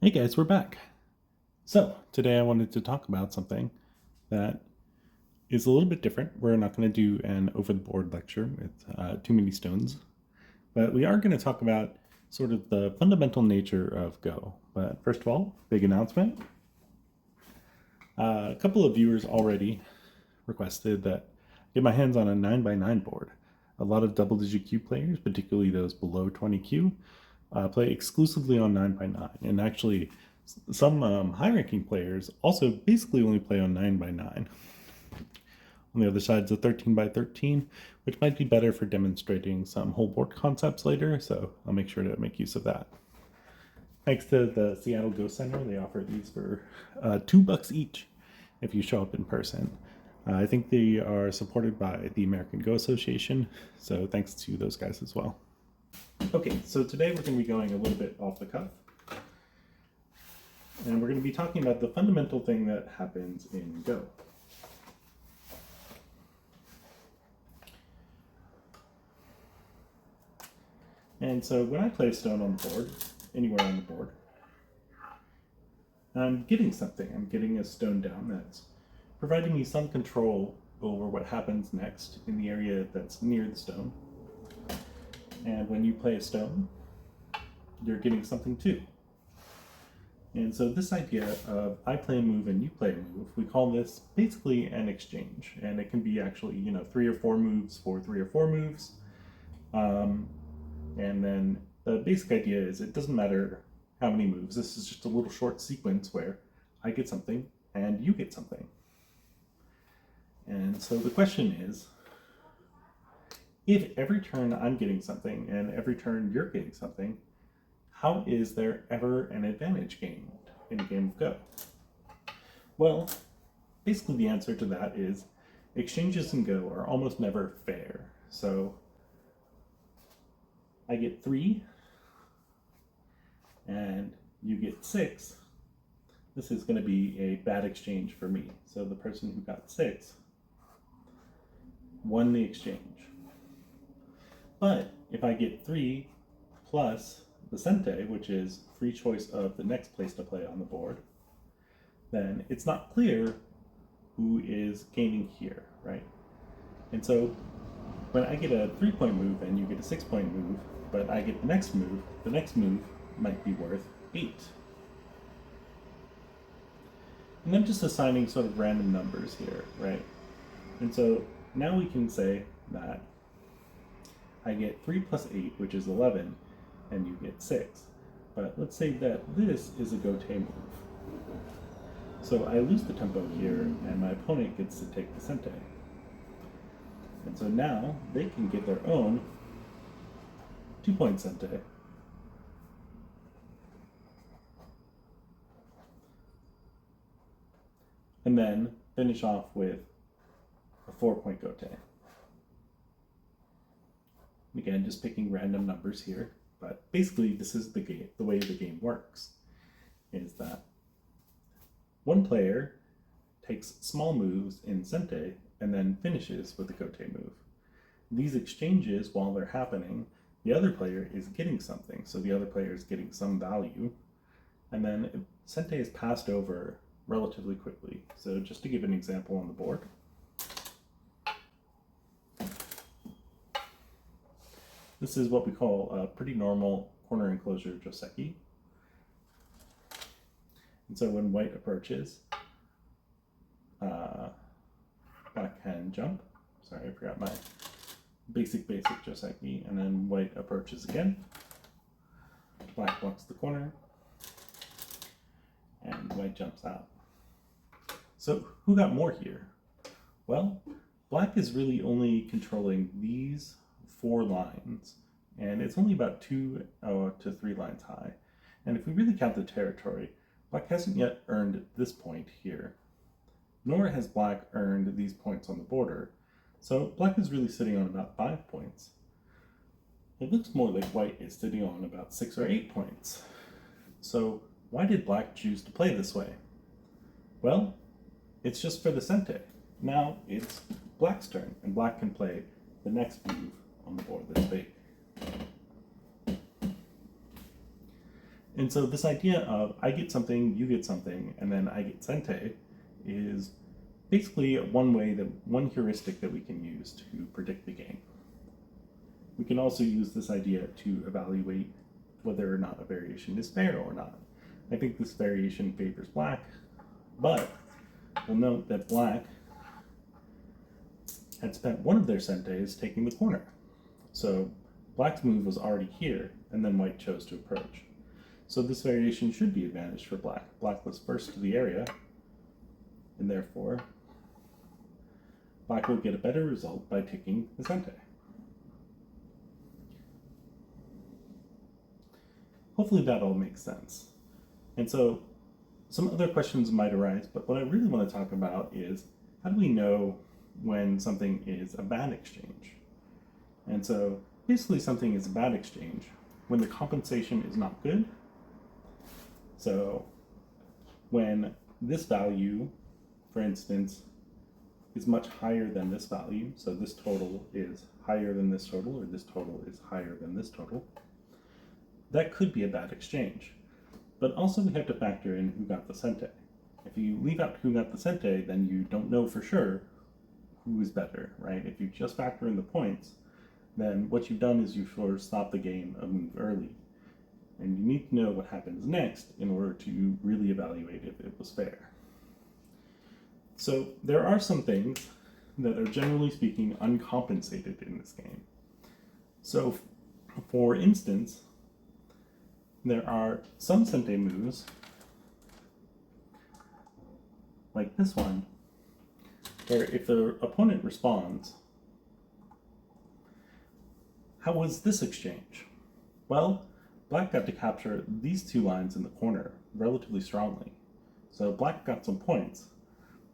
Hey guys, we're back. So, today I wanted to talk about something that is a little bit different. We're not going to do an over the board lecture with too many stones, but we are going to talk about sort of the fundamental nature of Go. But first of all, big announcement. A couple of viewers already requested that I get my hands on a 9x9 board. A lot of double digit Q players, particularly those below 20Q, play exclusively on 9x9. And actually, some high ranking players also basically only play on 9x9. On the other side is a 13x13, which might be better for demonstrating some whole board concepts later, so I'll make sure to make use of that. Thanks to the Seattle Go Center, they offer these for $2 each if you show up in person. I think they are supported by the American Go Association, so thanks to those guys as well. Okay, so today we're going to be going a little bit off the cuff. And we're going to be talking about the fundamental thing that happens in Go. And so when I play a stone on the board, anywhere on the board, I'm getting something. I'm getting a stone down that's providing me some control over what happens next in the area that's near the stone. And when you play a stone, you're getting something too. And so this idea of I play a move and you play a move, we call this basically an exchange. And it can be actually, 3 or 4 moves for 3 or 4 moves. And then the basic idea is it doesn't matter how many moves. This is just a little short sequence where I get something and you get something. And so the question is, if every turn I'm getting something and every turn you're getting something, how is there ever an advantage gained in a game of Go? Well, basically the answer to that is exchanges in Go are almost never fair. So I get 3 and you get 6. This is going to be a bad exchange for me. So the person who got 6 won the exchange. But if I get 3 plus the Sente, which is free choice of the next place to play on the board, then it's not clear who is gaining here, right? And so when I get a 3-point move and you get a 6-point move, but I get the next move might be worth 8. And I'm just assigning sort of random numbers here, right? And so now we can say that I get 3 plus 8, which is 11, and you get 6. But let's say that this is a gote move. So I lose the tempo here, and my opponent gets to take the Sente. And so now they can get their own 2-point Sente. And then finish off with a 4-point gote. Again, just picking random numbers here, but basically this is the way the game works, is that one player takes small moves in Sente and then finishes with the gote move. These exchanges, while they're happening, the other player is getting something, so the other player is getting some value, and then Sente is passed over relatively quickly. So just to give an example on the board, this is what we call a pretty normal corner enclosure joseki. And so when white approaches, black can jump. Sorry, I forgot my basic joseki. And then white approaches again. Black blocks the corner. And white jumps out. So who got more here? Well, black is really only controlling these 4 lines, and it's only about 2 to 3 lines high. And if we really count the territory, black hasn't yet earned this point here, nor has black earned these points on the border. So black is really sitting on about 5 points. It looks more like white is sitting on about 6 or 8 points. So why did black choose to play this way? Well, it's just for the Sente. Now it's black's turn, and black can play the next move on the board that's big. And so this idea of I get something, you get something, and then I get Sente is basically one heuristic that we can use to predict the game. We can also use this idea to evaluate whether or not a variation is fair or not. I think this variation favors black, but we'll note that black had spent one of their Sentes taking the corner. So black's move was already here, and then white chose to approach. So this variation should be advantaged for black. Black was first to the area, and therefore black will get a better result by taking the Sente. Hopefully that all makes sense. And so some other questions might arise, but what I really want to talk about is how do we know when something is a bad exchange? And so basically something is a bad exchange when the compensation is not good. So when this value, for instance, is much higher than this value, so this total is higher than this total, or this total is higher than this total, that could be a bad exchange. But also we have to factor in who got the Sente. If you leave out who got the Sente, then you don't know for sure who is better, right? If you just factor in the points, then what you've done is you've sort of stopped the game a move early. And you need to know what happens next in order to really evaluate if it was fair. So there are some things that are generally speaking uncompensated in this game. So for instance, there are some Sente moves, like this one, where if the opponent responds, how was this exchange? Well, black got to capture these two lines in the corner relatively strongly. So black got some points,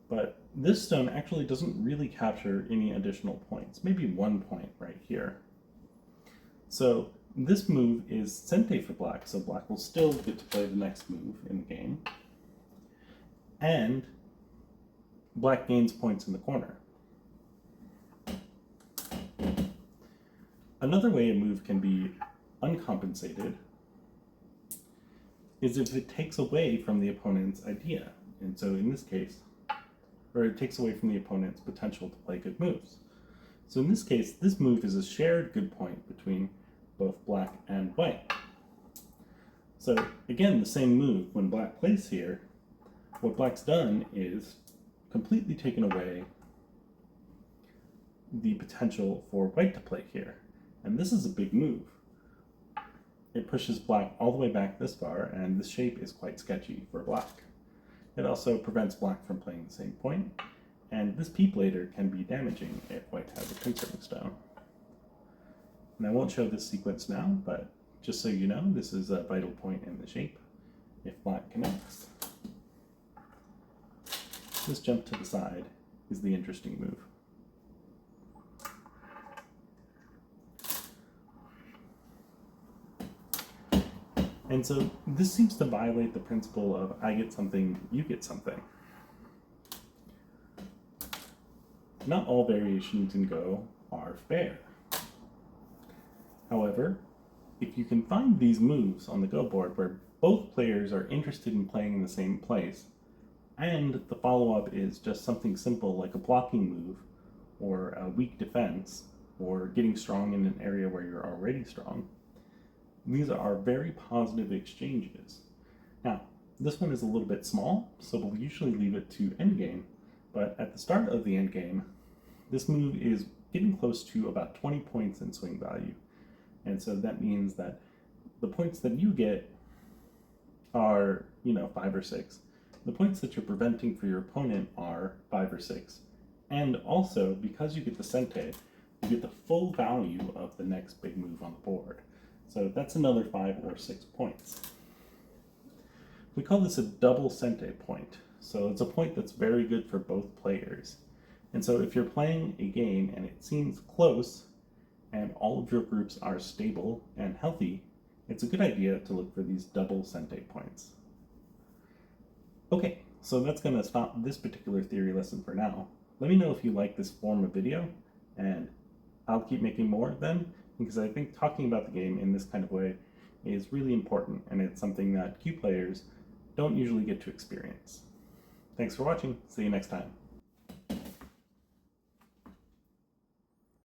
but this stone actually doesn't really capture any additional points, maybe 1 point right here. So this move is Sente for black, so black will still get to play the next move in the game. And black gains points in the corner. Another way a move can be uncompensated is if it takes away from the opponent's idea. And so in this case, or it takes away from the opponent's potential to play good moves. So in this case, this move is a shared good point between both black and white. So again, the same move, when black plays here, what black's done is completely taken away the potential for white to play here. And this is a big move. It pushes black all the way back this far, and the shape is quite sketchy for black. It also prevents black from playing the same point, and this peep later can be damaging if white has a pincering stone. And I won't show this sequence now, but just so you know, this is a vital point in the shape if black connects. This jump to the side is the interesting move. And so this seems to violate the principle of I get something, you get something. Not all variations in Go are fair. However, if you can find these moves on the Go board where both players are interested in playing in the same place, and the follow-up is just something simple like a blocking move, or a weak defense, or getting strong in an area where you're already strong, these are very positive exchanges. Now, this one is a little bit small, so we'll usually leave it to endgame, but at the start of the endgame, this move is getting close to about 20 points in swing value. And so that means that the points that you get are, 5 or 6. The points that you're preventing for your opponent are 5 or 6. And also, because you get the Sente, you get the full value of the next big move on the board. So that's another 5 or 6 points. We call this a double Sente point. So it's a point that's very good for both players. And so if you're playing a game and it seems close, and all of your groups are stable and healthy, it's a good idea to look for these double Sente points. Okay, so that's going to stop this particular theory lesson for now. Let me know if you like this form of video, and I'll keep making more of them, because I think talking about the game in this kind of way is really important, and it's something that Q players don't usually get to experience. Thanks for watching. See you next time.